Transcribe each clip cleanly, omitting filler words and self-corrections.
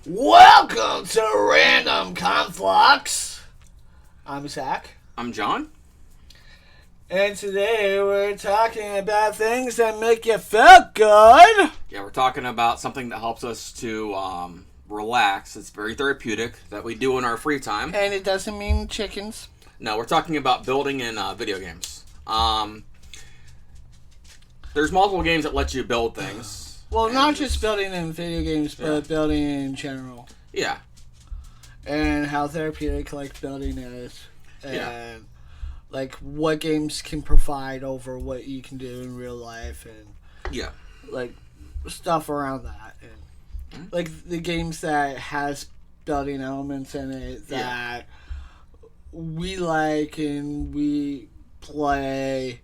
Welcome to Random Conflux. I'm Zach. I'm John. And today we're talking about things that make you feel good. Yeah, we're talking about something that helps us to relax. It's very therapeutic that we do in our free time. And it doesn't mean chickens. No, we're talking about building in video games. There's multiple games that let you build things. Well, not just building in video games, but building in general. Yeah. And how therapeutic building is. And what games can provide over what you can do in real life, and stuff around that, and the games that has building elements in it that we like and we play.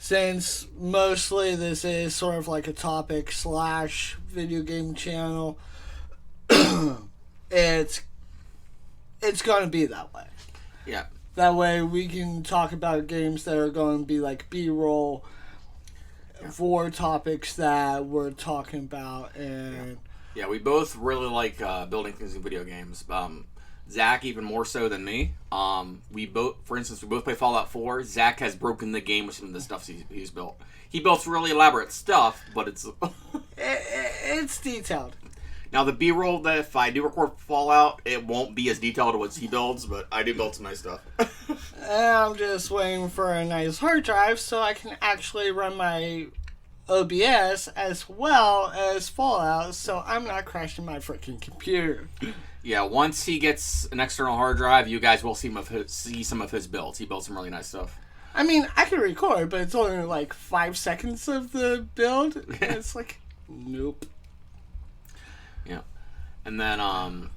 Since mostly this is sort of like a topic / video game channel, it's going to be that way. Yeah. That way we can talk about games that are going to be like B-roll for topics that we're talking about. And yeah, we both really like building things in video games. Zach even more so than me. We both play Fallout 4. Zach has broken the game with some of the stuff he's built. He builds really elaborate stuff, but it's it's detailed. Now the B-roll that if I do record Fallout, it won't be as detailed as he builds, but I do build some nice stuff. I'm just waiting for a nice hard drive so I can actually run my OBS as well as Fallout, so I'm not crashing my freaking computer. Yeah, once he gets an external hard drive, you guys will see some of his builds. He built some really nice stuff. I mean, I can record, but it's only 5 seconds of the build. And it's nope. Yeah. And then,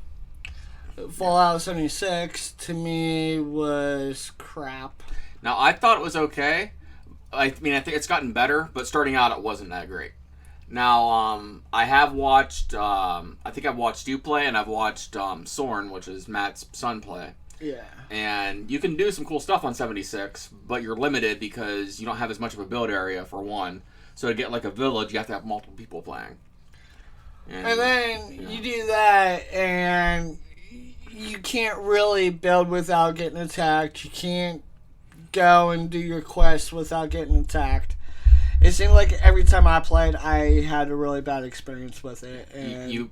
Fallout 76, to me, was crap. Now, I thought it was okay. I mean, I think it's gotten better, but starting out, it wasn't that great. Now, I have watched, I think I've watched you play, and I've watched Soren, which is Matt's son, play. Yeah. And you can do some cool stuff on 76, but you're limited because you don't have as much of a build area, for one. So to get a village, you have to have multiple people playing. And then you do that, and you can't really build without getting attacked. You can't go and do your quests without getting attacked. It seemed like every time I played, I had a really bad experience with it. And you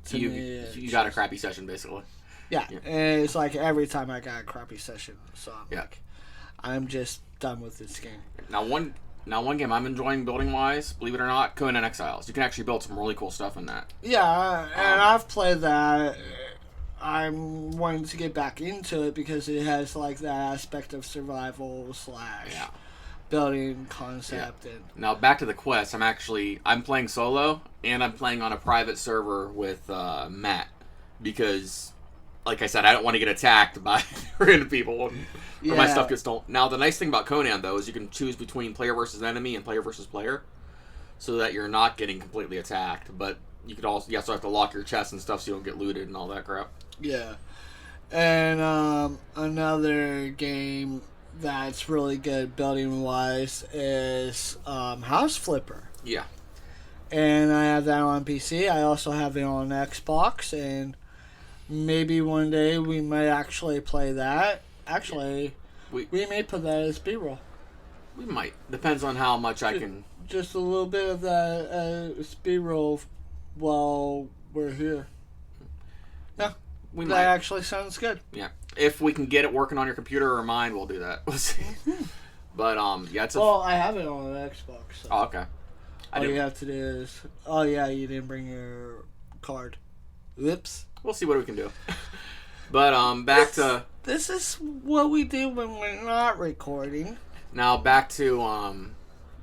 got a crappy session, basically. Yeah, and it's every time I got a crappy session. So I'm just done with this game. Now one game I'm enjoying building-wise, believe it or not, Conan Exiles. You can actually build some really cool stuff in that. Yeah, and I've played that. I'm wanting to get back into it because it has that aspect of survival / building concept. Yeah. And now back to the quest. I'm playing solo, and I'm playing on a private server with Matt because, like I said, I don't want to get attacked by random people or my stuff gets stolen. Now the nice thing about Conan though is you can choose between player versus enemy and player versus player, so that you're not getting completely attacked. But you also have to lock your chest and stuff so you don't get looted and all that crap. Yeah, and another game that's really good building wise is House Flipper. Yeah. And I have that on PC. I also have it on Xbox, and maybe one day we might actually play that. Actually, we may put that as B-roll. We might. Depends on how much I can. Just a little bit of that as B-roll while we're here. No, that might. Actually sounds good. Yeah. If we can get it working on your computer or mine, we'll do that. We'll see. But, it's I have it on an Xbox. So. Oh, okay. All you have to do is... Oh, yeah, you didn't bring your card. Whoops. We'll see what we can do. But, back to... This is what we do when we're not recording. Now, back to,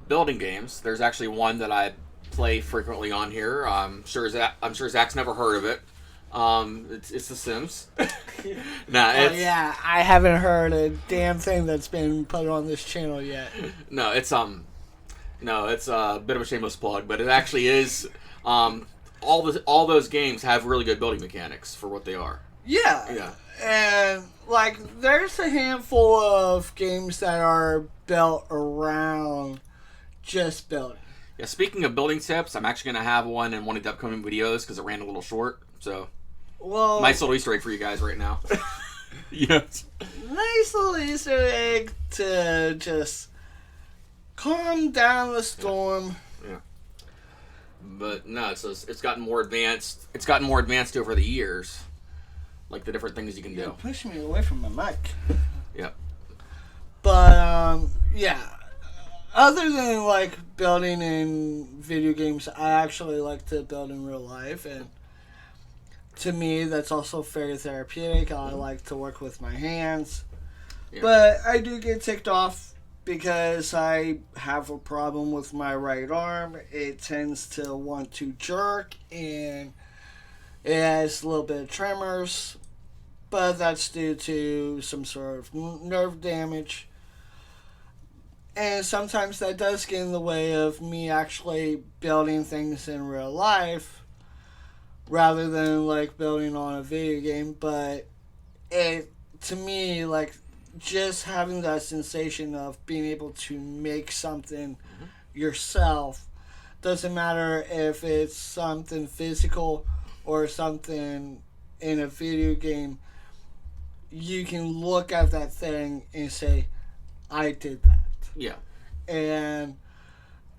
building games. There's actually one that I play frequently on here. I'm sure Zach's never heard of it. It's The Sims. Yeah, I haven't heard a damn thing that's been put on this channel yet. No, it's a bit of a shameless plug, but it actually is. All those games have really good building mechanics for what they are. Yeah. And there's a handful of games that are built around just building. Yeah, speaking of building tips, I'm actually going to have one in one of the upcoming videos because it ran a little short. So, Well, nice little Easter egg for you guys right now. Yes. Nice little Easter egg to just calm down the storm. Yeah. But no, it's gotten more advanced. It's gotten more advanced over the years. Like the different things you can do. You're pushing me away from my mic. Yep. But yeah. Other than like building in video games, I actually like to build in real life, and to me that's also very therapeutic. I like to work with my hands. Yeah. But I do get ticked off because I have a problem with my right arm. It tends to want to jerk, and it has a little bit of tremors, but that's due to some sort of nerve damage. And sometimes that does get in the way of me actually building things in real life rather than like building on a video game. But it, to me, like just having that sensation of being able to make something yourself, doesn't matter if it's something physical or something in a video game, you can look at that thing and say, I did that. Yeah. And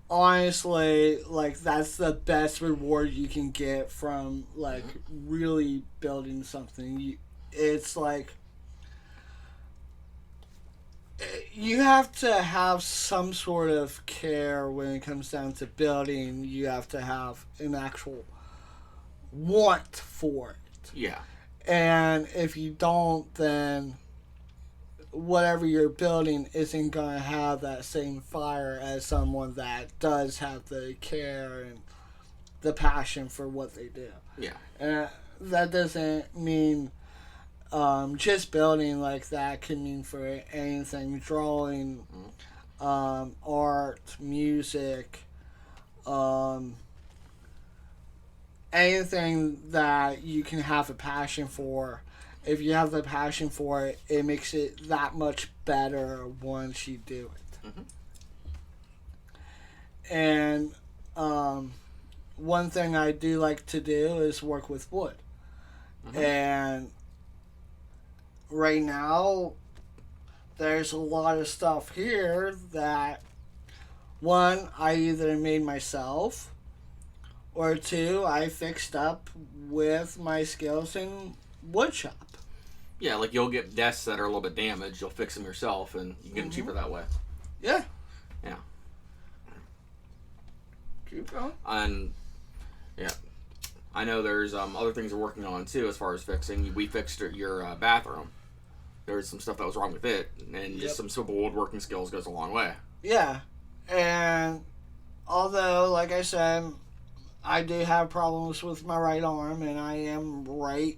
honestly, like, that's the best reward you can get from, like, really building something. It's like, you have to have some sort of care when it comes down to building. You have to have an actual want for it. Yeah. And if you don't, then whatever you're building isn't going to have that same fire as someone that does have the care and the passion for what they do. Yeah. And that doesn't mean just building. Like, that can mean for anything: drawing, art, music, anything that you can have a passion for. If you have the passion for it, it makes it that much better once you do it. And one thing I do like to do is work with wood. And right now, there's a lot of stuff here that, one, I either made myself, or two, I fixed up with my skills in woodshop. Yeah, like you'll get desks that are a little bit damaged. You'll fix them yourself, and you get them cheaper that way. Yeah. Yeah. Keep going. And yeah, I know there's other things we're working on too as far as fixing. We fixed your bathroom. There's some stuff that was wrong with it, and just some simple woodworking skills goes a long way. Yeah, and although, like I said, I do have problems with my right arm, and I am right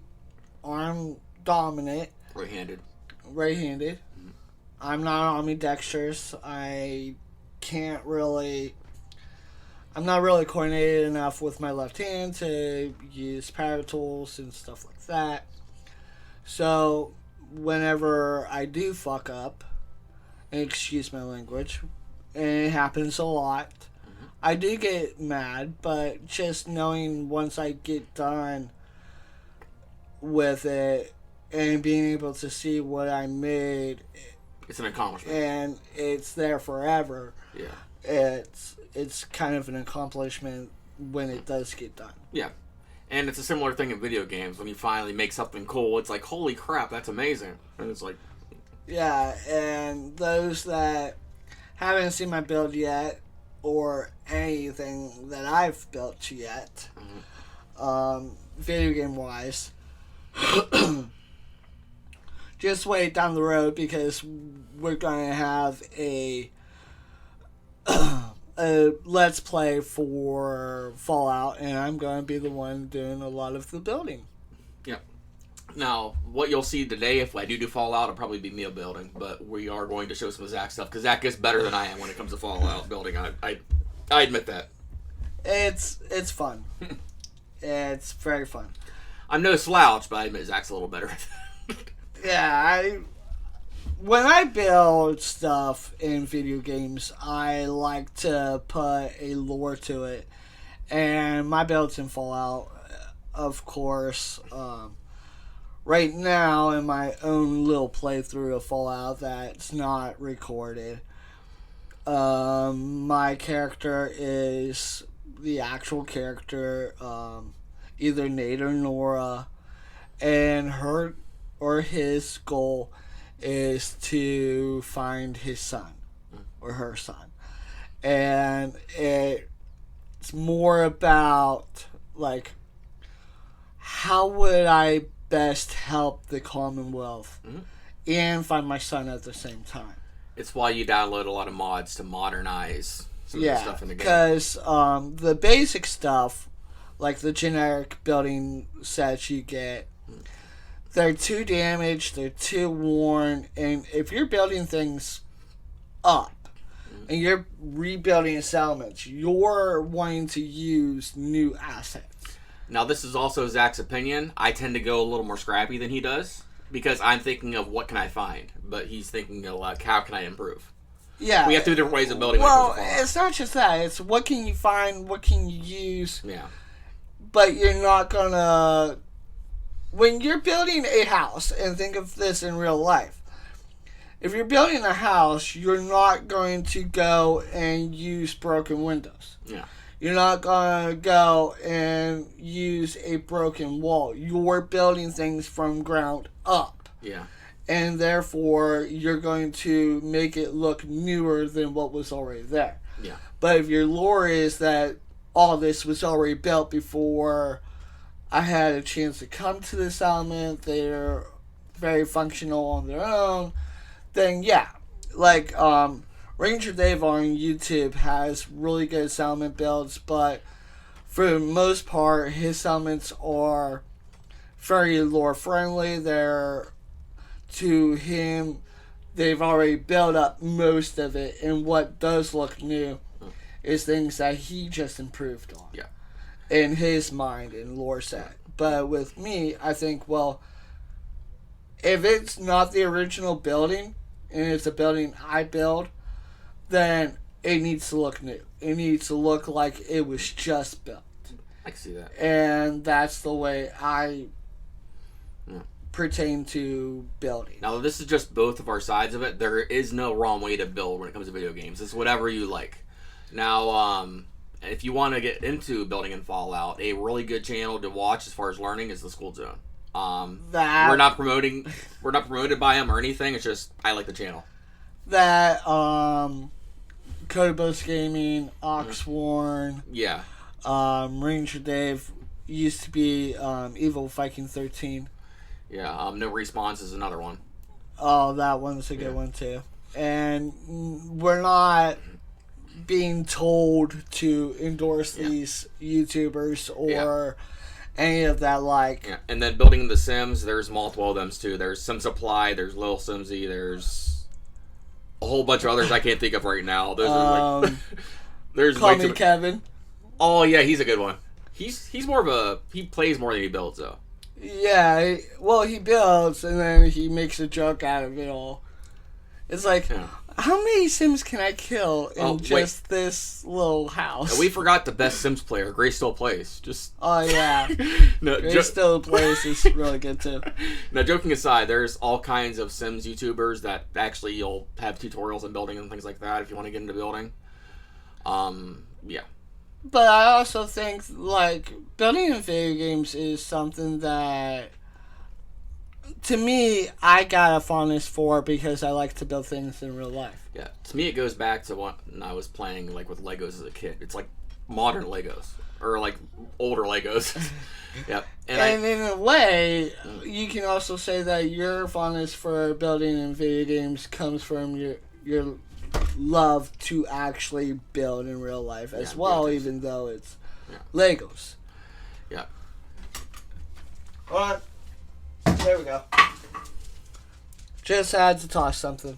arm dominant. Right-handed. I'm not ambidextrous. I'm not really coordinated enough with my left hand to use power tools and stuff like that. So whenever I do fuck up, and excuse my language, and it happens a lot, I do get mad, but just knowing once I get done with it and being able to see what I made, it's an accomplishment. And it's there forever. Yeah. It's kind of an accomplishment when it does get done. Yeah. And it's a similar thing in video games. When you finally make something cool, it's like, holy crap, that's amazing. And it's like... Yeah, and those that haven't seen my build yet, or anything that I've built yet, video game wise, just wait down the road, because we're going to have a Let's Play for Fallout, and I'm going to be the one doing a lot of the building. Yeah. Now, what you'll see today, if I do Fallout, it'll probably be me building, but we are going to show some of Zach's stuff, because Zach is better than I am when it comes to Fallout building. I admit that. It's fun. It's very fun. I'm no slouch, but I admit Zach's a little better. Yeah, when I build stuff in video games, I like to put a lore to it. And my builds in Fallout, of course, right now in my own little playthrough of Fallout that's not recorded, my character is the actual character, either Nate or Nora, and her or his goal is to find his son or her son. And it's more about, like, how would I best help the Commonwealth and find my son at the same time. It's why you download a lot of mods to modernize some of the stuff in the game. Because the basic stuff, like the generic building sets you get, they're too damaged, they're too worn, and if you're building things up and you're rebuilding settlements, you're wanting to use new assets. Now, this is also Zach's opinion. I tend to go a little more scrappy than he does because I'm thinking of what can I find, but he's thinking of like how can I improve. Yeah, we have two different ways of building. Well, it's not just that; it's what can you find, what can you use. Yeah, but you're not gonna. When you're building a house, and think of this in real life, if you're building a house, you're not going to go and use broken windows. Yeah. You're not going to go and use a broken wall. You're building things from ground up. Yeah. And therefore, you're going to make it look newer than what was already there. Yeah. But if your lore is that all this was already built before I had a chance to come to this element, they're very functional on their own, then yeah. Like, Ranger Dave on YouTube has really good settlement builds, but for the most part, his settlements are very lore friendly. To him, they've already built up most of it, and what does look new is things that he just improved on. Yeah. In his mind and lore set. But with me, I think, well, if it's not the original building, and it's a building I build, then it needs to look new. It needs to look like it was just built. I can see that. And that's the way I pertain to building. Now, this is just both of our sides of it. There is no wrong way to build when it comes to video games. It's whatever you like. Now, if you want to get into building in Fallout, a really good channel to watch as far as learning is the School Zone. We're not promoted by him or anything. It's just I like the channel. That Codebus Gaming, Oxworn, yeah, Ranger Dave used to be Evil Viking 13. Yeah, No Response is another one. Oh, that one's a good one too. And we're not being told to endorse these YouTubers or any of that like. Yeah. And then building The Sims, there's multiple of them too. There's Sim Supply, there's Lil Simsy, there's a whole bunch of others I can't think of right now. Those are like there's Call Me Kevin. Oh yeah, he's a good one. He's more of he plays more than he builds though. Yeah, well he builds and then he makes a joke out of it all. It's like, how many Sims can I kill in this little house? We forgot the best Sims player. Grace still plays. Oh yeah, Grace still plays is really good too. Now, joking aside, there's all kinds of Sims YouTubers that actually you'll have tutorials on building and things like that if you want to get into building. Yeah. But I also think like building in video games is something that, to me, I got a fondness for because I like to build things in real life. Yeah, to me it goes back to when I was playing like with Legos as a kid. It's like modern Legos or like older Legos. Yeah, and in a way, you can also say that your fondness for building in video games comes from your love to actually build in real life as well, even though it's Legos. Yeah. Alright. There we go. Just had to toss something.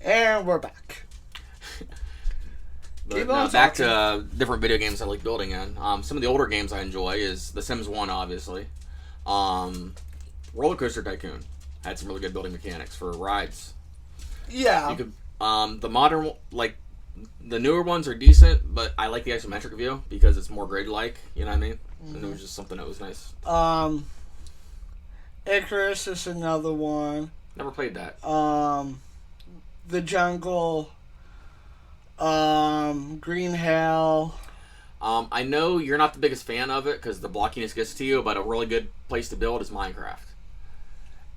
And we're back. But now back to different video games I like building in. Some of the older games I enjoy is The Sims 1, obviously. Rollercoaster Tycoon had some really good building mechanics for rides. Yeah. You could, the modern, like, the newer ones are decent, but I like the isometric view because it's more grid-like. You know what I mean? Mm-hmm. And it was just something that was nice. Icarus is another one. Never played that. The Jungle. Green Hell. I know you're not the biggest fan of it because the blockiness gets to you, but a really good place to build is Minecraft.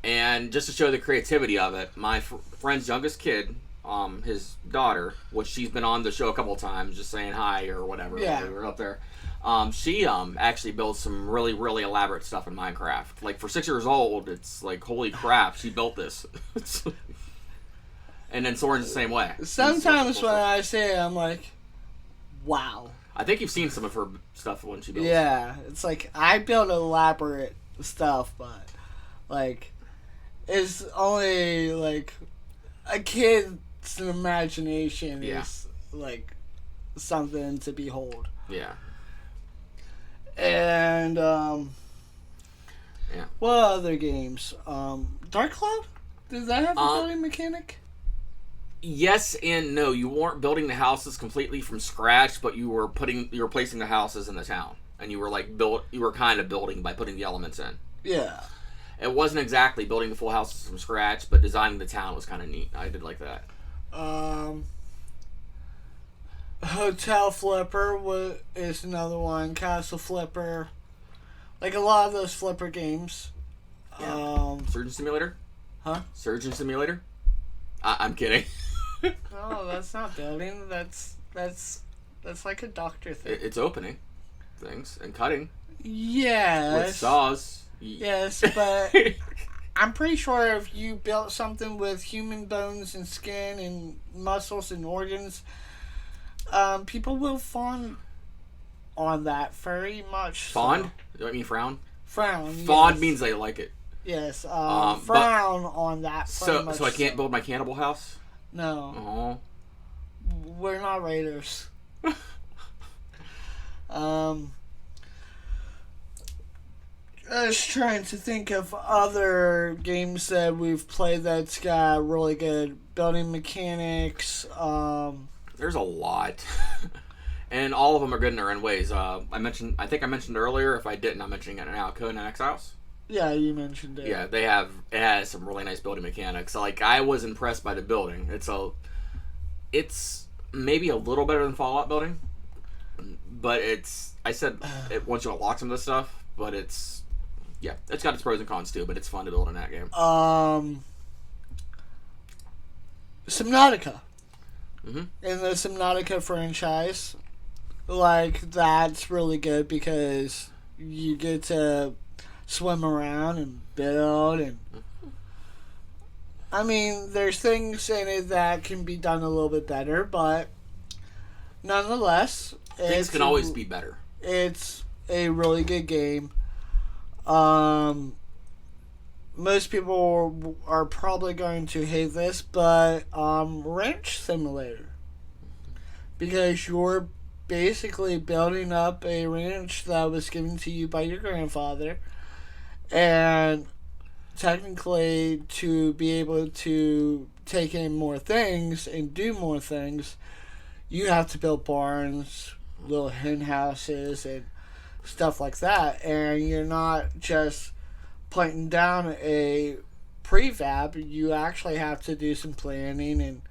And just to show the creativity of it, my friend's youngest kid, his daughter, which she's been on the show a couple of times, just saying hi or whatever. Yeah. We were up there. She actually built some really, really elaborate stuff in Minecraft. Like, for 6 years old, it's like, holy crap, she built this. And then Soren's the same way. Sometimes when I say it, I'm like, wow. I think you've seen some of her stuff when she built. Yeah, it's like, I build elaborate stuff, but, like, it's only, like, a kid's imagination is, like, something to behold. Yeah. And, what other games? Dark Cloud? Does that have a building mechanic? Yes and no. You weren't building the houses completely from scratch, but you were placing the houses in the town, and you were you were kind of building by putting the elements in. Yeah. It wasn't exactly building the full houses from scratch, but designing the town was kind of neat. I did like that. Hotel Flipper is another one. Castle Flipper. Like a lot of those Flipper games. Yeah. Surgeon Simulator? Huh? Surgeon Simulator? I'm kidding. No, that's not building. That's like a doctor thing. It's opening things and cutting. Yes. With saws. Yes, but I'm pretty sure if you built something with human bones and skin and muscles and organs, people will fawn on that very much. Fawn? So. Do I mean frown? Frown. Fawn means they like it. Yes. Frown on that. So I can't build my cannibal house? No. Oh. We're not raiders. I was trying to think of other games that we've played that's got really good building mechanics. There's a lot. And all of them are good in their own ways. I think I mentioned earlier, if I didn't, I'm mentioning it now, Conan Exiles. Yeah, you mentioned it. Yeah, it has some really nice building mechanics. Like, I was impressed by the building. It's maybe a little better than Fallout building, but once you unlock some of this stuff, but it's got its pros and cons too, but it's fun to build in that game. Subnautica. Mm-hmm. In the Subnautica franchise, like, that's really good because you get to swim around and build, and I mean, there's things in it that can be done a little bit better, but nonetheless, things can always be better. It's a really good game. Most people are probably going to hate this, but Ranch Simulator, because you're basically building up a ranch that was given to you by your grandfather, and technically to be able to take in more things and do more things, you have to build barns, little hen houses, and stuff like that. And you're not just putting down a prefab, you actually have to do some planning and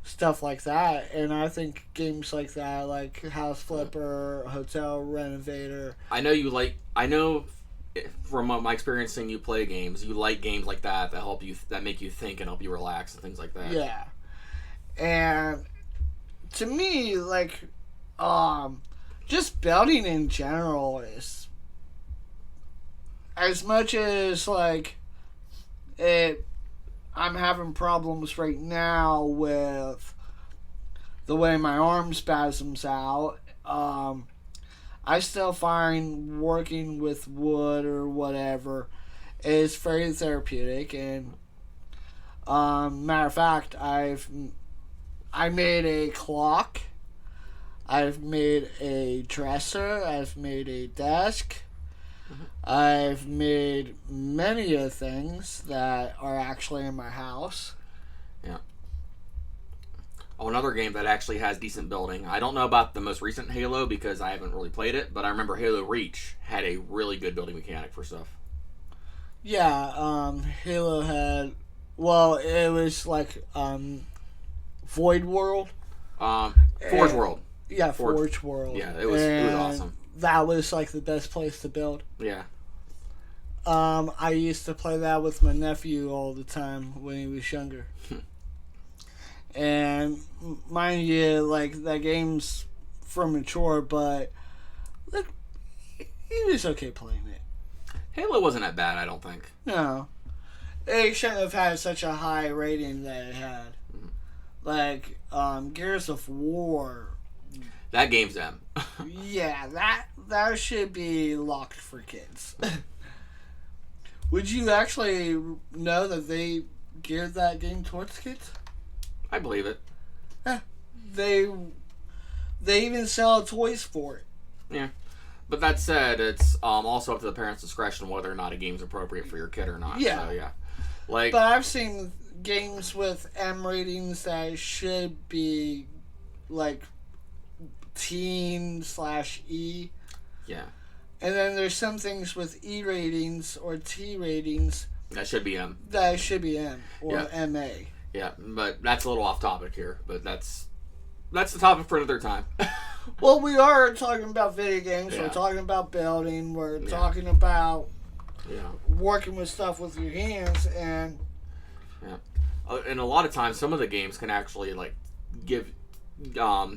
stuff like that. And I think games like that, like House Flipper, Hotel Renovator. I know from my experience seeing you play games, you like games like that help you, that make you think and help you relax and things like that. Yeah. And to me, like, just building in general is, as much as, like, I'm having problems right now with the way my arm spasms out, I still find working with wood or whatever is very therapeutic. And matter of fact, I made a clock, I've made a dresser, I've made a desk, I've made many of things that are actually in my house. Yeah. Oh, another game that actually has decent building. I don't know about the most recent Halo because I haven't really played it, but I remember Halo Reach had a really good building mechanic for stuff. Yeah, Halo had... Well, it was like Void World. Forge World. Yeah, Forge World. Yeah, it was awesome. That was like the best place to build. Yeah. I used to play that with my nephew all the time when he was younger. And mind you, like, that game's for mature, but like, he was okay playing it. Halo wasn't that bad, I don't think. No. It shouldn't have had such a high rating that it had. Like, Gears of War. That game's M. Yeah, that should be locked for kids. Would you actually know that they geared that game towards kids? I believe it. Yeah. They even sell toys for it. Yeah. But that said, it's also up to the parents' discretion whether or not a game's appropriate for your kid or not. Yeah. So, yeah. Like, but I've seen games with M ratings that should be like teen/E. Yeah. And then there's some things with E ratings or T ratings that should be M. That should be M or MA. Yeah, but that's a little off topic here. But that's the topic for another time. Well, we are talking about video games. Yeah. We're talking about building. We're talking about working with stuff with your hands, and and a lot of times, some of the games can actually like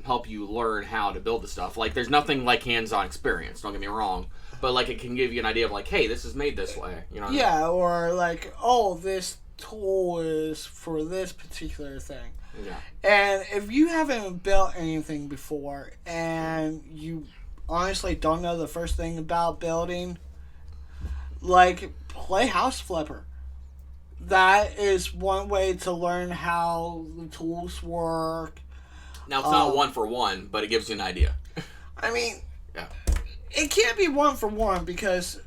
help you learn how to build the stuff. Like, there's nothing like hands-on experience. Don't get me wrong, but like it can give you an idea of like, hey, this is made this way. You know? What I mean? Or like, oh, this tool is for this particular thing. Yeah. And if you haven't built anything before and you honestly don't know the first thing about building, like, play House Flipper. That is one way to learn how the tools work. Now, it's not one for one, but it gives you an idea. I mean, it can't be one for one because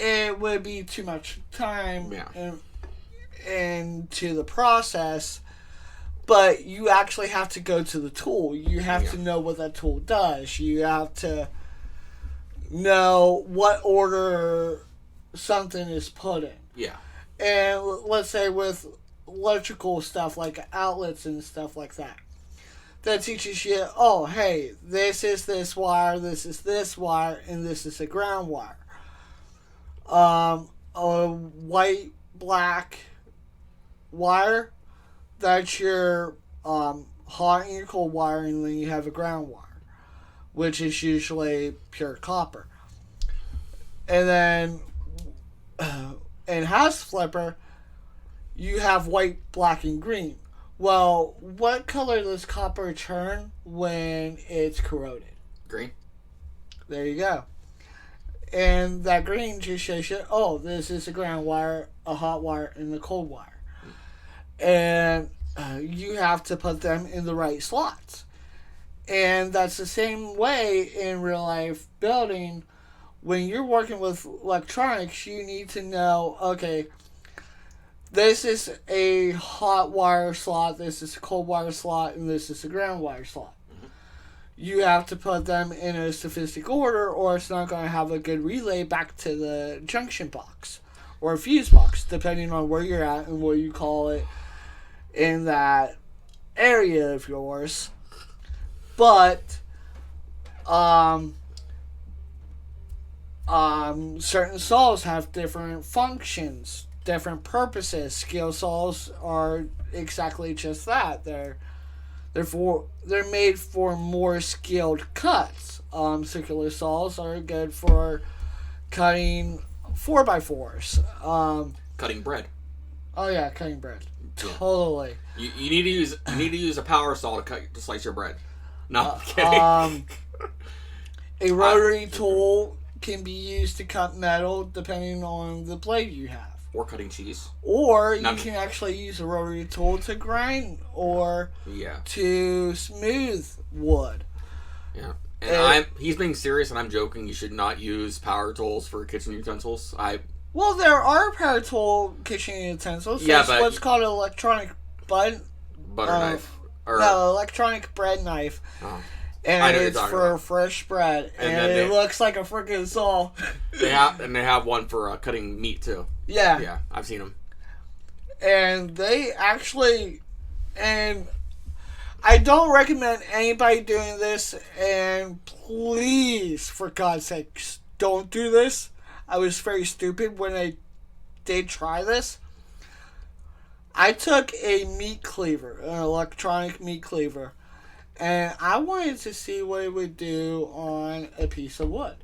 it would be too much time into the process. But you actually have to go to the tool. You have to know what that tool does. You have to know what order something is put in. Yeah. And let's say with electrical stuff like outlets and stuff like that. That teaches you, oh, hey, this is this wire, this is this wire, and this is a ground wire. A white, black wire, that's your hot and your cold wire, and then you have a ground wire, which is usually pure copper. And then in House Flipper, you have white, black, and green. Well, what color does copper turn when it's corroded? Green. There you go. And that green just shows you, oh, this is a ground wire, a hot wire, and a cold wire. And you have to put them in the right slots. And that's the same way in real life building. When you're working with electronics, you need to know, okay, this is a hot wire slot, this is a cold wire slot, and this is a ground wire slot. Mm-hmm. You have to put them in a sophisticated order, or it's not going to have a good relay back to the junction box or fuse box, depending on where you're at and what you call it in that area of yours. But certain saws have different functions, different purposes. Skill saws are exactly just that. They're made for more skilled cuts. Circular saws are good for cutting 4x4s. Cutting bread. Oh yeah, cutting bread. Totally. You need to use a power saw to slice your bread. No, I'm kidding. A rotary tool can be used to cut metal depending on the blade you have. Or cutting cheese. Or you can actually use a rotary tool to grind or to smooth wood. Yeah. And he's being serious and I'm joking. You should not use power tools for kitchen utensils. Well, there are power tool kitchen utensils. There's what's called an electronic butter knife. No, electronic bread knife. Oh. And it's for fresh bread. And it looks like a freaking saw. They have one for cutting meat, too. Yeah. Yeah, I've seen them. And they actually... And I don't recommend anybody doing this. And please, for God's sakes, don't do this. I was very stupid when I did try this. I took a meat cleaver, an electronic meat cleaver. And I wanted to see what it would do on a piece of wood.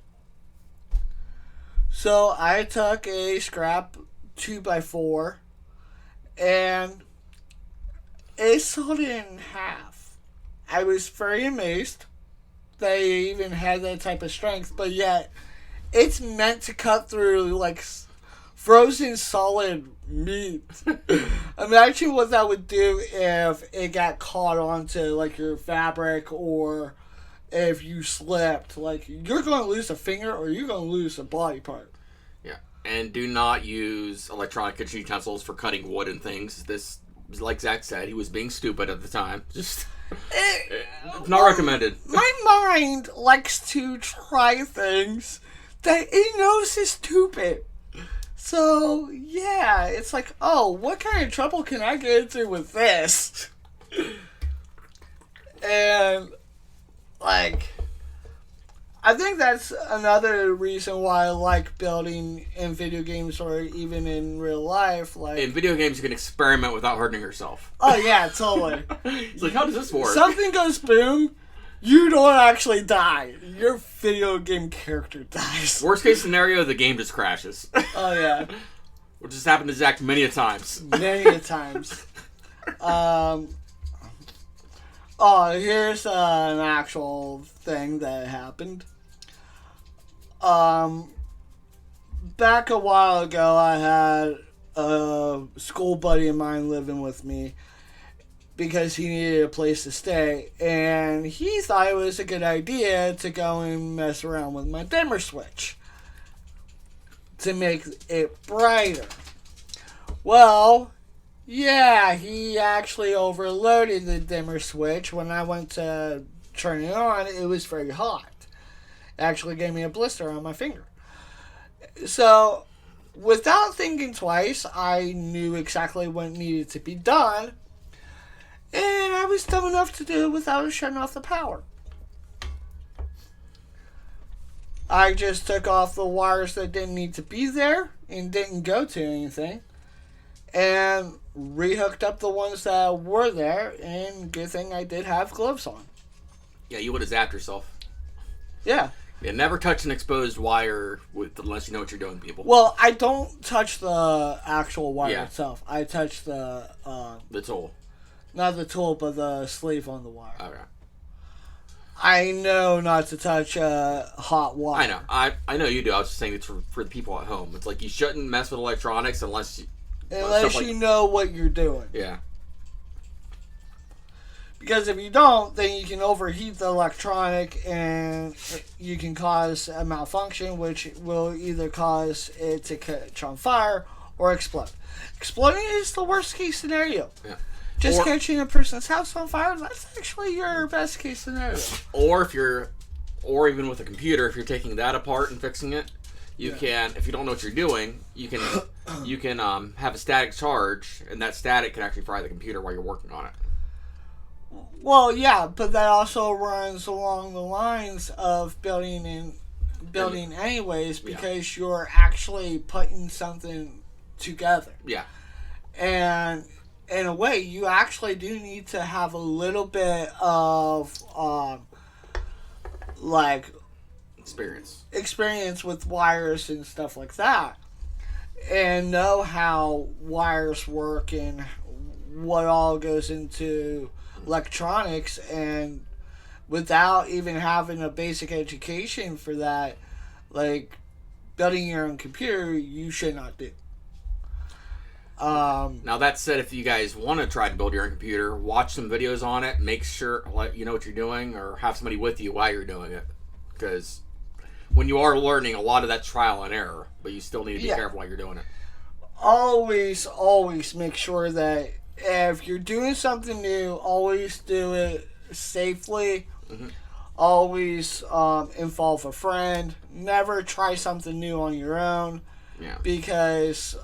So I took a scrap 2x4 and it sawed it in half. I was very amazed that it even had that type of strength, but yet it's meant to cut through like frozen solid meat. Imagine what that would do if it got caught onto like your fabric, or if you slipped. Like, you're going to lose a finger or you're going to lose a body part. Yeah, and do not use electronic kitchen utensils for cutting wood and things. This, like Zach said, he was being stupid at the time. Just not recommended. My mind likes to try things that it knows is stupid. So, yeah, it's like, oh, what kind of trouble can I get into with this? And, like, I think that's another reason why I like building in video games or even in real life. Like, in video games, you can experiment without hurting yourself. Oh, yeah, totally. It's like, how does this work? Something goes boom. You don't actually die. Your video game character dies. Worst case scenario, the game just crashes. Oh, yeah. Which has happened to Zach many a times. Many a times. Here's an actual thing that happened. Back a while ago, I had a school buddy of mine living with me, because he needed a place to stay, and he thought it was a good idea to go and mess around with my dimmer switch to make it brighter. Well, yeah, he actually overloaded the dimmer switch. When I went to turn it on, it was very hot. It actually gave me a blister on my finger. So, without thinking twice, I knew exactly what needed to be done. And I was dumb enough to do it without shutting off the power. I just took off the wires that didn't need to be there and didn't go to anything, and rehooked up the ones that were there, and good thing I did have gloves on. Yeah, you would have zapped yourself. Yeah. Yeah, never touch an exposed wire unless you know what you're doing, people. Well, I don't touch the actual wire itself. I touch the tool. Not the tool, but the sleeve on the wire. Okay. I know not to touch hot wire. I know. I know you do. I was just saying it's for the people at home. It's like you shouldn't mess with electronics unless you know what you're doing. Yeah. Because if you don't, then you can overheat the electronic and you can cause a malfunction, which will either cause it to catch on fire or explode. Exploding is the worst case scenario. Yeah. Just catching a person's house on fire, that's actually your best case scenario. Or even with a computer, if you're taking that apart and fixing it, you can, if you don't know what you're doing, you can have a static charge, and that static can actually fry the computer while you're working on it. Well, yeah, but that also runs along the lines of building anyways, because you're actually putting something together. Yeah. And in a way, you actually do need to have a little bit of experience with wires and stuff like that, and know how wires work and what all goes into electronics. And without even having a basic education for that, like building your own computer, you should not do. Now that said, if you guys want to try to build your own computer, watch some videos on it, make sure you know what you're doing, or have somebody with you while you're doing it, because when you are learning, a lot of that's trial and error, but you still need to be careful while you're doing it. Always make sure that if you're doing something new, always do it safely. Mm-hmm. Always involve a friend. Never try something new on your own. Yeah. Because,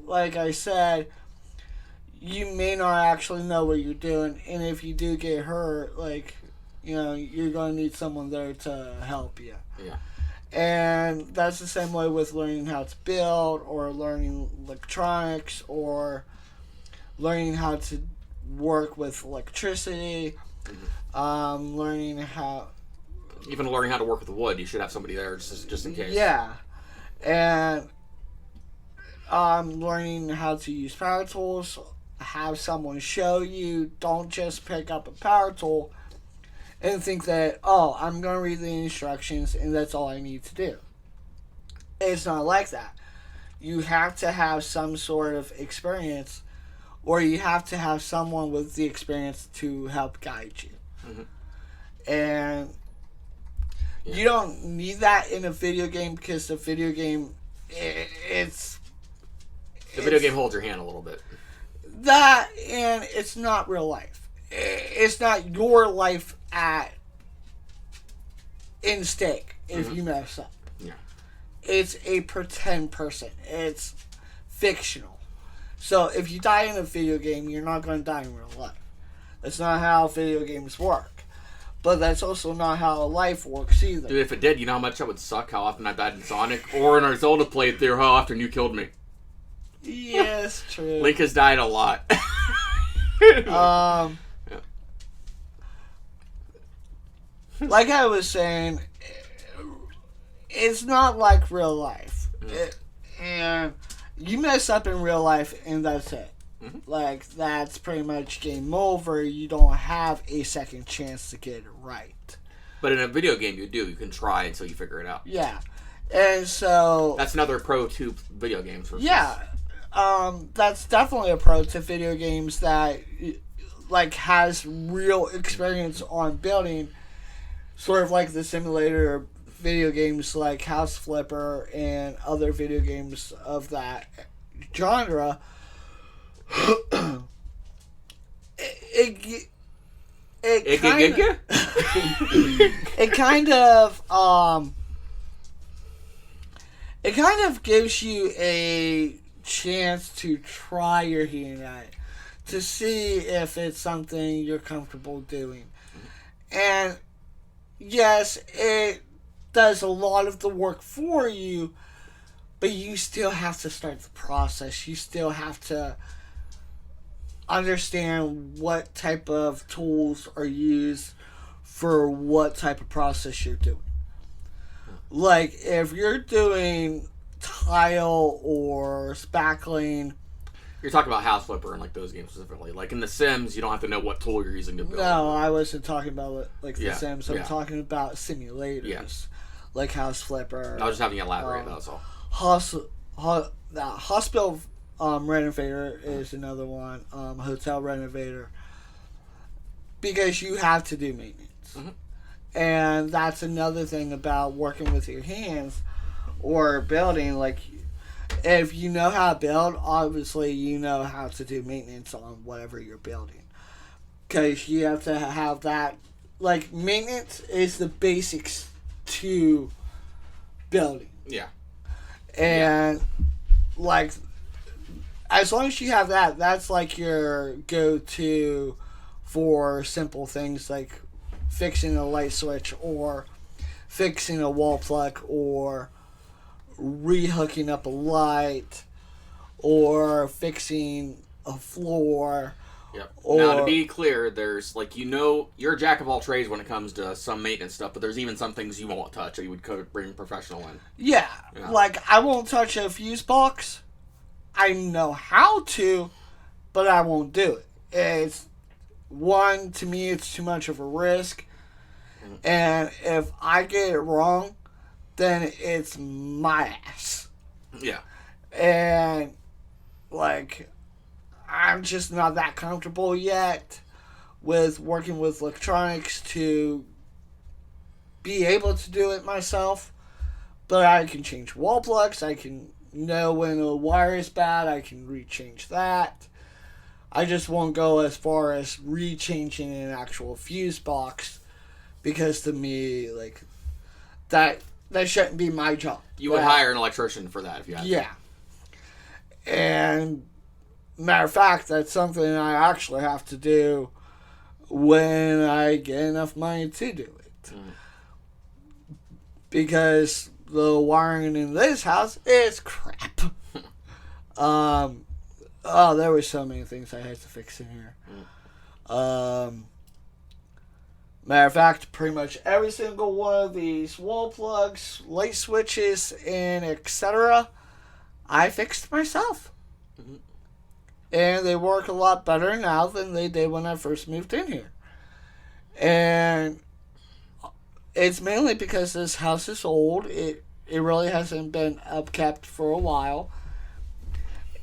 like I said, you may not actually know what you're doing, and if you do get hurt, like, you know, you're going to need someone there to help you. Yeah. And that's the same way with learning how to build, or learning electronics, or learning how to work with electricity. Mm-hmm. Learning how... Even learning how to work with wood, you should have somebody there just in case. Yeah. And learning how to use power tools, have someone show you. Don't just pick up a power tool and think that, oh, I'm going to read the instructions and that's all I need to do. It's not like that. You have to have some sort of experience, or you have to have someone with the experience to help guide you. Mm-hmm. And you don't need that in a video game, because the video game, it's... The video game holds your hand a little bit. That, and it's not real life. It's not your life in stake if you mess up. Yeah. It's a pretend person. It's fictional. So if you die in a video game, you're not going to die in real life. That's not how video games work. But that's also not how life works either. Dude, if it did, you know how much that would suck? How often I died in Sonic? Or in our Zelda playthrough, how often you killed me? Yes, true. Link has died a lot. Yeah. Like I was saying, it's not like real life. And you mess up in real life and that's it. Mm-hmm. Like, that's pretty much game over. You don't have a second chance to get it right. But in a video game, you do. You can try until you figure it out. Yeah. And so... That's another pro to video games. Yeah. That's definitely a pro to video games that, like, has real experience on building. Sort of like the simulator video games like House Flipper and other video games of that genre. It kind of gives you a chance to try your hand at it, to see if it's something you're comfortable doing. And yes, it does a lot of the work for you, but you still have to start the process. You still have to understand what type of tools are used for what type of process you're doing. Like, if you're doing tile or spackling... You're talking about House Flipper and like those games specifically. Like in The Sims, you don't have to know what tool you're using to build. No, I wasn't talking about like The Sims. I'm talking about simulators. Yeah. Like House Flipper. I was just having you elaborate, that's all. Hospital Renovator is another one. Hotel Renovator. Because you have to do maintenance. Mm-hmm. And that's another thing about working with your hands or building. Like, if you know how to build, obviously you know how to do maintenance on whatever you're building. Because you have to have that. Like, maintenance is the basics to building. Yeah. And, like, as long as you have that, that's like your go-to for simple things like fixing a light switch or fixing a wall plug or re-hooking up a light or fixing a floor. Yep. Now, to be clear, there's, like, you know, you're a jack of all trades when it comes to some maintenance stuff, but there's even some things you won't touch or you would bring a professional in. Yeah. Like, I won't touch a fuse box. I know how to, but I won't do it. It's, one, to me, it's too much of a risk. Mm-hmm. And if I get it wrong, then it's my ass. Yeah. And, like, I'm just not that comfortable yet with working with electronics to be able to do it myself. But I can change wall plugs. I can know when a wire is bad. I can rechange that. I just won't go as far as re-changing an actual fuse box, because to me, like, that shouldn't be my job. You would hire an electrician for that if you had to. Yeah. And matter of fact, that's something I actually have to do when I get enough money to do it. Because the wiring in this house is crap. There were so many things I had to fix in here. Matter of fact, pretty much every single one of these wall plugs, light switches, and etc., I fixed myself. And they work a lot better now than they did when I first moved in here. And it's mainly because this house is old. It really hasn't been upkept for a while.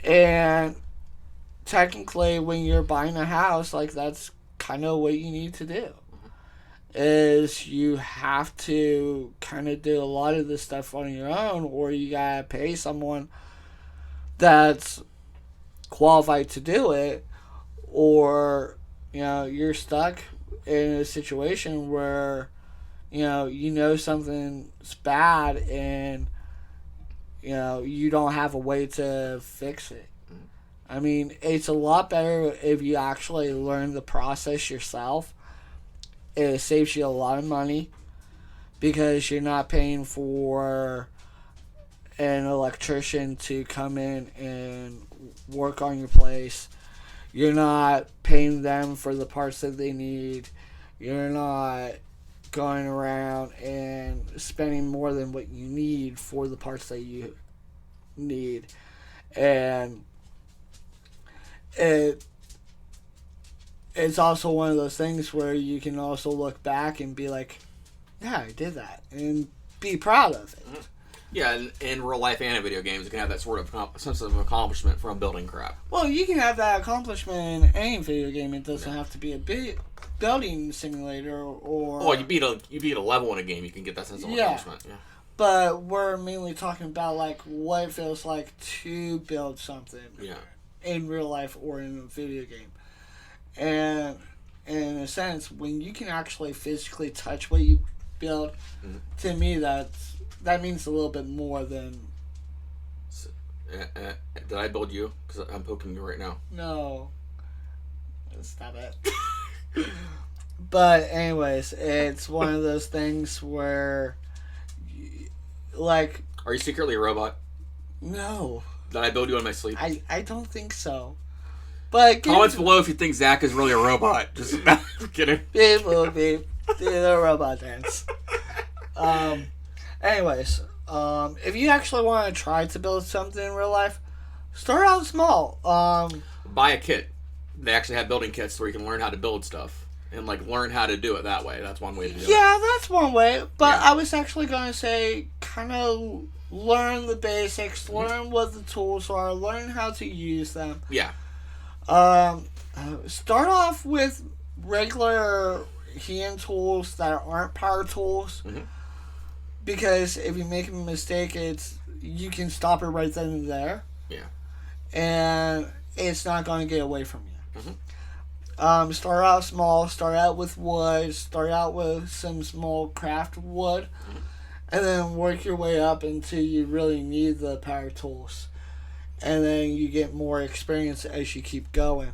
And technically, when you're buying a house, like, that's kind of what you need to do. Is you have to kind of do a lot of this stuff on your own, or you gotta pay someone that's qualified to do it, or, you know, you're stuck in a situation where, you know something's bad and, you know, you don't have a way to fix it. I mean, it's a lot better if you actually learn the process yourself. It saves you a lot of money because you're not paying for an electrician to come in and work on your place. You're not paying them for the parts that they need. You're not going around and spending more than what you need for the parts that you need. And it's also one of those things where you can also look back and be like, yeah, I did that, and be proud of it. Yeah, in real life and in video games, you can have that sort of sense of accomplishment from building crap. Well, you can have that accomplishment in any video game. It doesn't have to be a big building simulator or... Well, you beat a level in a game, you can get that sense of accomplishment. Yeah. But we're mainly talking about, like, what it feels like to build something in real life or in a video game. And in a sense, when you can actually physically touch what you build, to me, that means a little bit more than... Did I build you? Because I'm poking you right now. No. Stop it. But anyways, it's one of those things where, like... Are you secretly a robot? No. Did I build you in my sleep? I don't think so. But comments below if you think Zach is really a robot. Just I'm kidding. Beep, boop, beep. Do the robot dance. Anyways, if you actually want to try to build something in real life, start out small. Buy a kit. They actually have building kits where you can learn how to build stuff and like learn how to do it that way. That's one way to do it. Yeah, that's one way. But I was actually going to say, kind of learn the basics, learn what the tools are, learn how to use them. Yeah. Start off with regular hand tools that aren't power tools, because if you make a mistake, you can stop it right then and there. Yeah. And it's not going to get away from you. Start out small. Start out with wood. Start out with some small craft wood, and then work your way up until you really need the power tools. And then you get more experience as you keep going.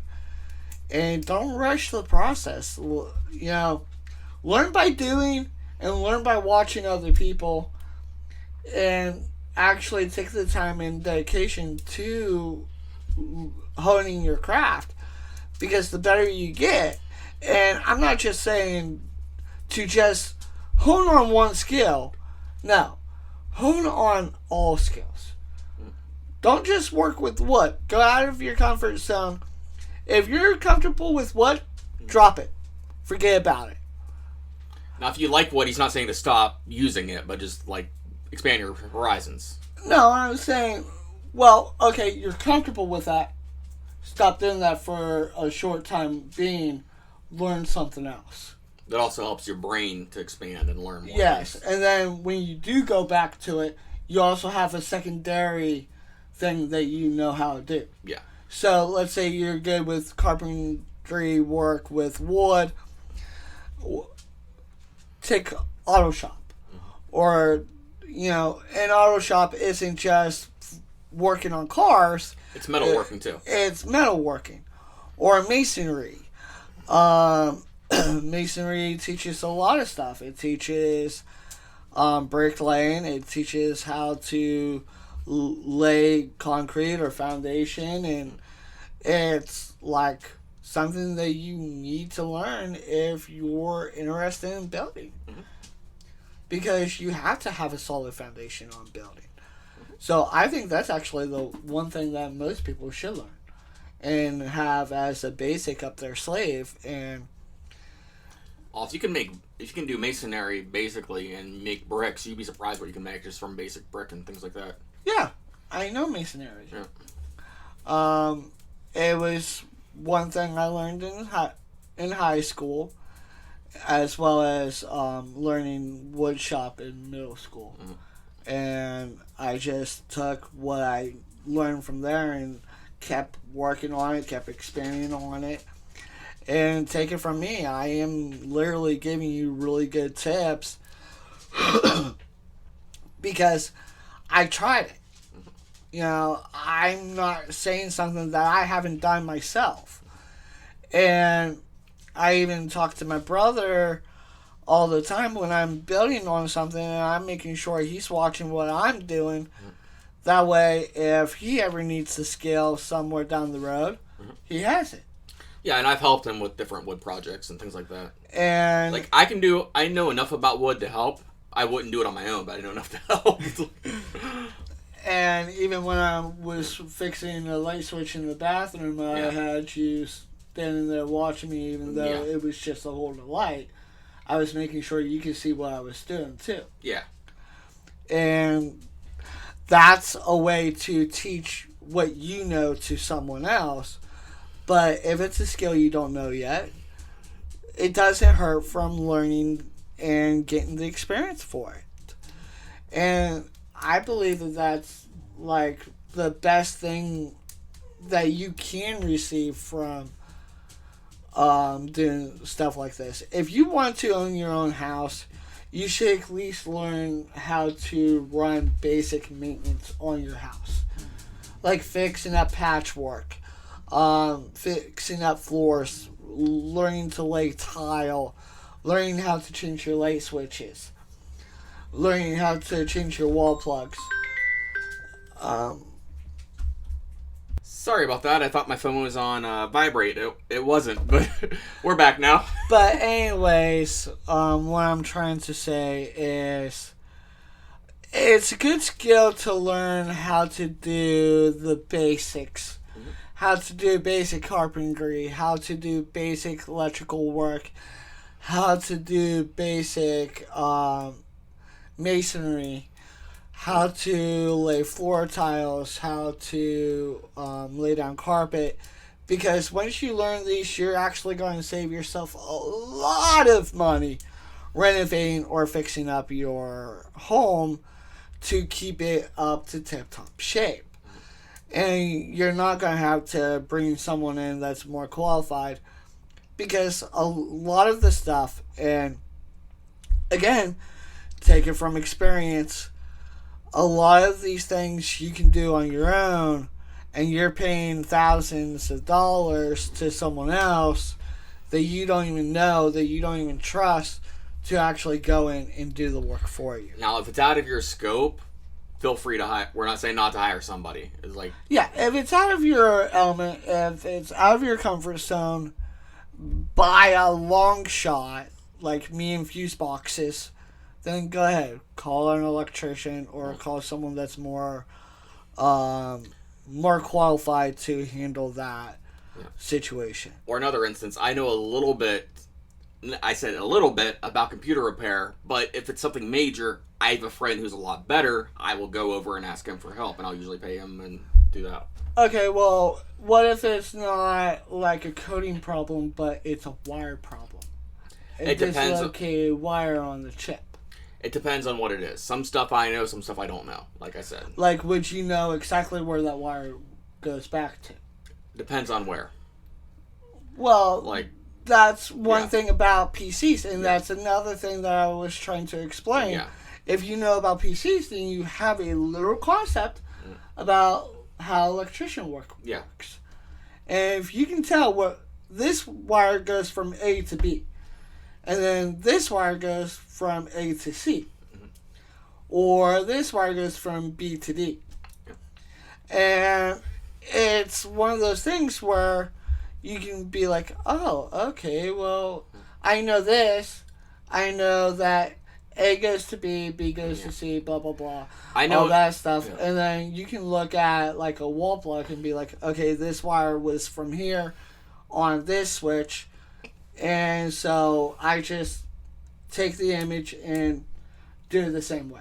And don't rush the process. You know, learn by doing and learn by watching other people. And actually take the time and dedication to honing your craft. Because the better you get, and I'm not just saying to just hone on one skill. No. Hone on all skills. Don't just work with wood. Go out of your comfort zone. If you're comfortable with wood, drop it. Forget about it. Now, if you like wood, he's not saying to stop using it, but just, like, expand your horizons. No, I was saying, well, okay, you're comfortable with that. Stop doing that for a short time being. Learn something else. That also helps your brain to expand and learn more. Yes, and then when you do go back to it, you also have a secondary thing that you know how to do. Yeah. So let's say you're good with carpentry work with wood. Take auto shop. Or, an auto shop isn't just working on cars. It's metalworking too. It's metalworking. Or masonry. Masonry teaches a lot of stuff. It teaches bricklaying. It teaches how to lay concrete or foundation. And it's like something that you need to learn if you're interested in building. Mm-hmm. Because you have to have a solid foundation on building. So I think that's actually the one thing that most people should learn and have as a basic up their sleeve. And well, if you can do masonry basically and make bricks, you'd be surprised what you can make just from basic brick and things like that. Yeah, I know masonry. Yeah. It was one thing I learned in high school, as well as learning wood shop in middle school. Mm-hmm. And I just took what I learned from there and kept working on it, kept expanding on it. And take it from me, I am literally giving you really good tips because I tried it. I'm not saying something that I haven't done myself. And I even talk to my brother all the time when I'm building on something, and I'm making sure he's watching what I'm doing. Mm-hmm. That way, if he ever needs to scale somewhere down the road, mm-hmm. he has it. Yeah, and I've helped him with different wood projects and things like that. And like I know enough about wood to help. I wouldn't do it on my own, but I know enough to help. And even when I was fixing a light switch in the bathroom, I had you standing there watching me, even though it was just a hold of light. I was making sure you could see what I was doing, too. Yeah. And that's a way to teach what you know to someone else. But if it's a skill you don't know yet, it doesn't hurt from learning and getting the experience for it. And I believe that that's like the best thing that you can receive from doing stuff like this. If you want to own your own house, you should at least learn how to run basic maintenance on your house. Like fixing up patchwork, fixing up floors, learning to lay tile, learning how to change your light switches, learning how to change your wall plugs. Sorry about that. I thought my phone was on vibrate. It wasn't, but we're back now. But anyways, what I'm trying to say is it's a good skill to learn how to do the basics. Mm-hmm. How to do basic carpentry, how to do basic electrical work, how to do basic masonry, how to lay floor tiles, how to lay down carpet. Because once you learn these, you're actually going to save yourself a lot of money renovating or fixing up your home to keep it up to tip-top shape. And you're not going to have to bring someone in that's more qualified, because a lot of the stuff, and again, take it from experience, a lot of these things you can do on your own, and you're paying thousands of dollars to someone else that you don't even know, that you don't even trust, to actually go in and do the work for you. Now, if it's out of your scope, feel free to hire. We're not saying not to hire somebody. It's like, yeah, if it's out of your element, if it's out of your comfort zone, by a long shot, like me and fuse boxes, then go ahead, call an electrician or call someone that's more qualified to handle that situation. Or another instance, I know a little bit. I said a little bit about computer repair, but if it's something major, I have a friend who's a lot better. I will go over and ask him for help, and I'll usually pay him and do that. Okay, well, what if it's not like a coding problem, but it's a wire problem? It depends. Dislocated wire on the chip. It depends on what it is. Some stuff I know, some stuff I don't know, like I said. Like, would you know exactly where that wire goes back to? Depends on where. Well, that's one thing about PCs, and that's another thing that I was trying to explain. Yeah. If you know about PCs, then you have a literal concept about how electrician works. Yeah. And if you can tell what this wire goes from A to B, and then this wire goes from A to C, or this wire goes from B to D. And it's one of those things where you can be like, oh, okay, well, I know this. I know that A goes to B, B goes to C, blah, blah, blah. I know all that stuff. Yeah. And then you can look at like a wall plug and be like, okay, this wire was from here on this switch. And so I just take the image and do it the same way.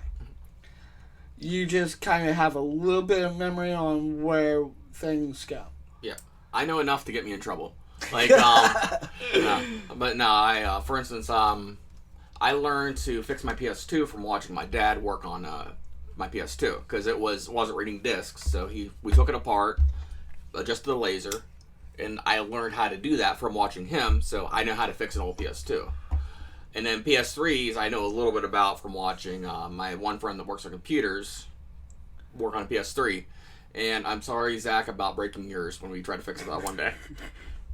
You just kind of have a little bit of memory on where things go. Yeah. I know enough to get me in trouble. Like, but no, for instance, I learned to fix my PS2 from watching my dad work on my PS2 because it wasn't reading discs. So we took it apart, adjusted the laser, and I learned how to do that from watching him. So I know how to fix an old PS2. And then PS3s, I know a little bit about from watching my one friend that works on computers work on a PS3. And I'm sorry, Zach, about breaking yours when we tried to fix it that one day.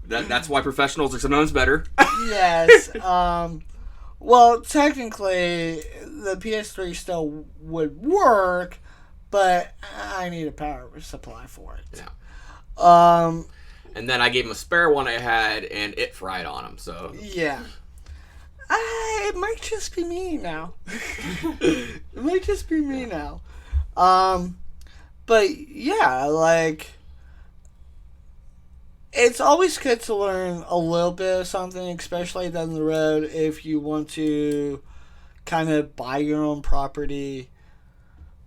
That's why professionals are sometimes better. Yes. Well, technically, the PS3 still would work, but I need a power supply for it. Yeah. And then I gave him a spare one I had, and it fried on him. So yeah. It might just be me now. It might just be me now. But yeah, like, it's always good to learn a little bit of something, especially down the road if you want to kind of buy your own property.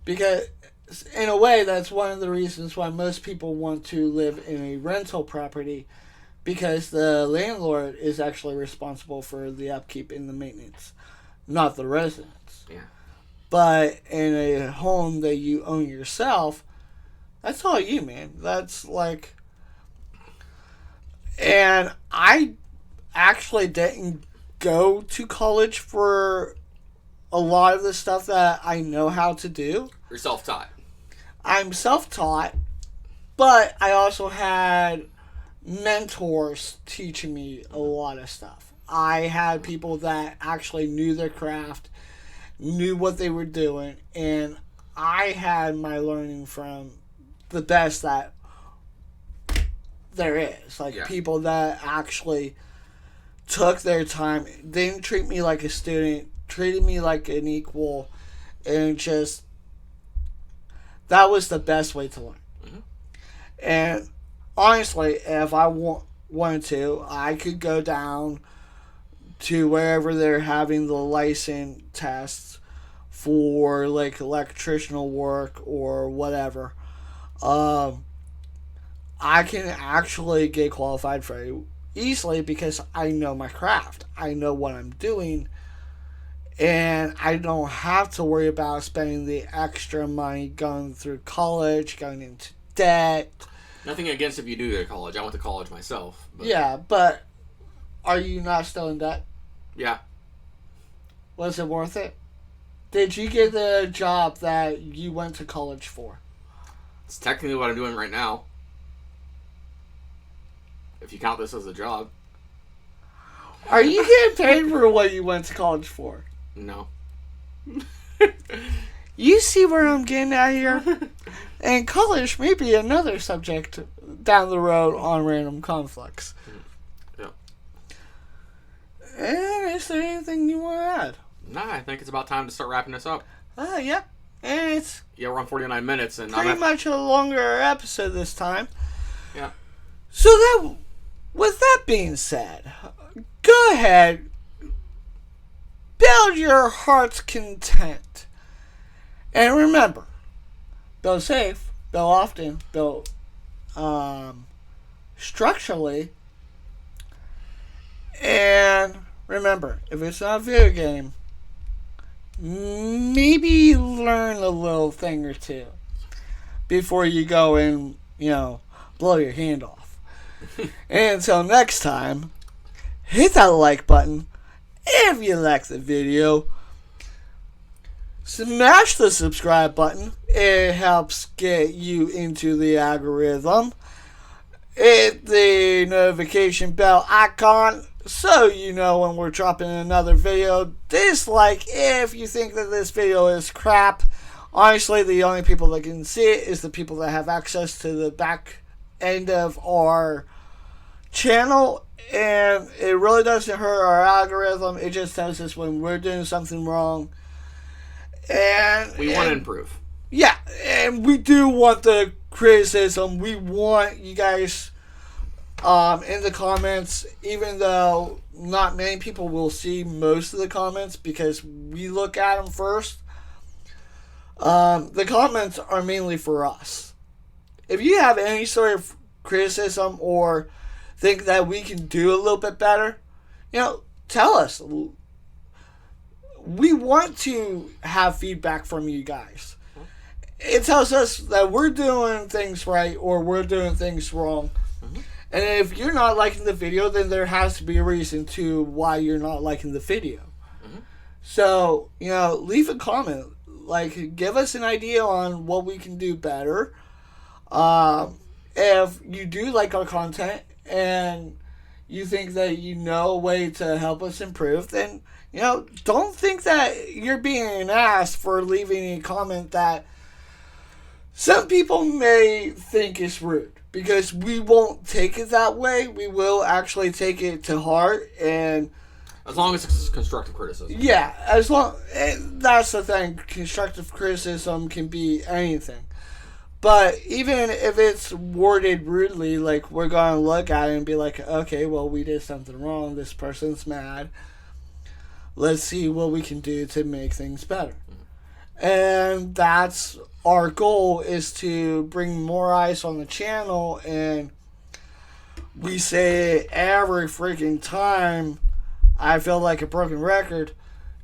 Because in a way, that's one of the reasons why most people want to live in a rental property, because the landlord is actually responsible for the upkeep and the maintenance, not the residents. Yeah. But in a home that you own yourself, that's all you, man. That's like... And I actually didn't go to college for a lot of the stuff that I know how to do. You're self-taught. I'm self-taught, but I also had mentors teaching me a lot of stuff. I had people that actually knew their craft, knew what they were doing, and I had my learning from the best that there is. Like, people that actually took their time, didn't treat me like a student, treated me like an equal, and just, that was the best way to learn. Mm-hmm. And honestly, if I wanted to, I could go down to wherever they're having the license tests for like electricianal work or whatever. I can actually get qualified very easily because I know my craft. I know what I'm doing. And I don't have to worry about spending the extra money going through college, going into debt. Nothing against if you do go to college. I went to college myself. But... Yeah, but are you not still in debt? Yeah. Was it worth it? Did you get the job that you went to college for? It's technically what I'm doing right now. If you count this as a job. Are you getting paid for what you went to college for? No. You see where I'm getting at here? And college may be another subject down the road on Random Conflicts. Yeah. And is there anything you want to add? Nah, I think it's about time to start wrapping this up. Yep. And it's... Yeah, we're on 49 minutes. And pretty much a longer episode this time. Yeah. So that, with that being said, go ahead, build your heart's content. And remember, build safe, build often, build structurally. And remember, if it's not a video game, maybe learn a little thing or two before you go and, blow your hand off. And until next time, hit that like button if you like the video. Smash the subscribe button. It helps get you into the algorithm. Hit the notification bell icon so you know when we're dropping another video. Dislike if you think that this video is crap. Honestly, the only people that can see it is the people that have access to the back end of our channel, and it really doesn't hurt our algorithm. It just tells us when we're doing something wrong, and we want to improve. Yeah, and we do want the criticism. We want you guys in the comments, even though not many people will see most of the comments because we look at them first. The comments are mainly for us. If you have any sort of criticism or think that we can do a little bit better, tell us. We want to have feedback from you guys. It tells us that we're doing things right or we're doing things wrong. Mm-hmm. And if you're not liking the video, then there has to be a reason to why you're not liking the video. Mm-hmm. So, leave a comment. Give us an idea on what we can do better. If you do like our content and you think that you know a way to help us improve, then, don't think that you're being an ass for leaving a comment that some people may think is rude. Because we won't take it that way. We will actually take it to heart, and as long as it's constructive criticism. Yeah, that's the thing. Constructive criticism can be anything. But even if it's worded rudely, we're going to look at it and be like, okay, well, we did something wrong. This person's mad. Let's see what we can do to make things better. Mm-hmm. And that's our goal, is to bring more eyes on the channel. And we say it every freaking time. I feel like a broken record.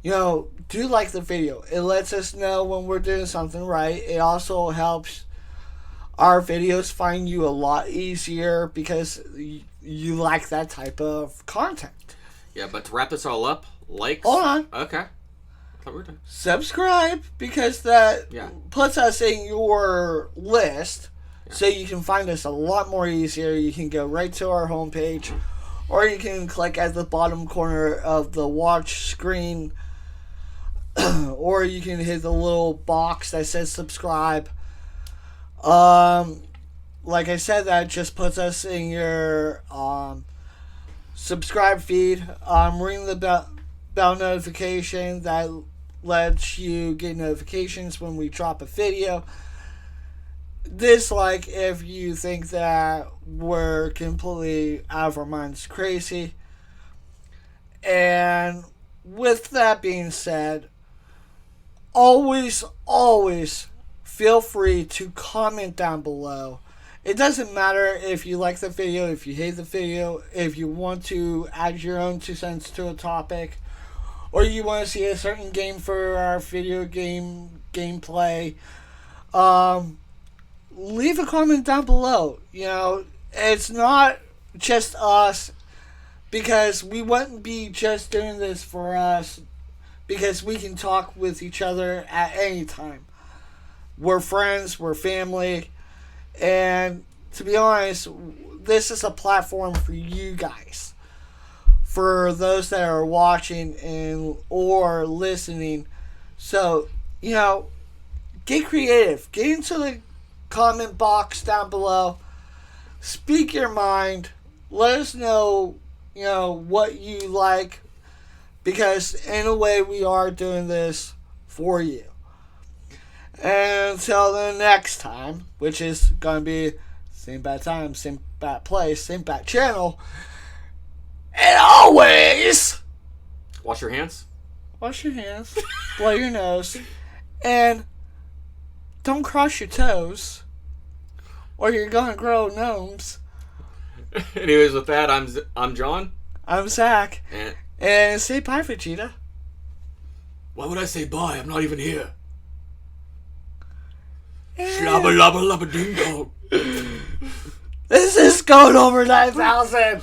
Do like the video. It lets us know when we're doing something right. It also helps our videos find you a lot easier because you like that type of content. Yeah, but to wrap this all up, likes. Hold on. Okay. I thought we were done. Subscribe, because that puts us in your list, so you can find us a lot more easier. You can go right to our homepage. Or you can click at the bottom corner of the watch screen. Or you can hit the little box that says subscribe. Like I said, that just puts us in your subscribe feed. Ring the bell notification. That lets you get notifications when we drop a video. Dislike if you think that we're completely out of our minds crazy. And with that being said, always feel free to comment down below. It doesn't matter if you like the video, if you hate the video, if you want to add your own 2 cents to a topic, or you want to see a certain game for our video game gameplay. Leave a comment down below. It's not just us, because we wouldn't be just doing this for us, because we can talk with each other at any time. We're friends, we're family, and to be honest, this is a platform for you guys. For those that are watching or listening. So, get creative. Get into the comment box down below. Speak your mind. Let us know, what you like. Because in a way, we are doing this for you. And until the next time, which is going to be same bad time, same bad place, same bad channel. And always wash your hands. Wash your hands. Blow your nose. And don't cross your toes, or you're gonna grow gnomes. Anyways, with that, I'm John. I'm Zach. And say bye, Vegeta. Why would I say bye? I'm not even here. Shlabba lubba lubba ding dong. This is going over 9,000.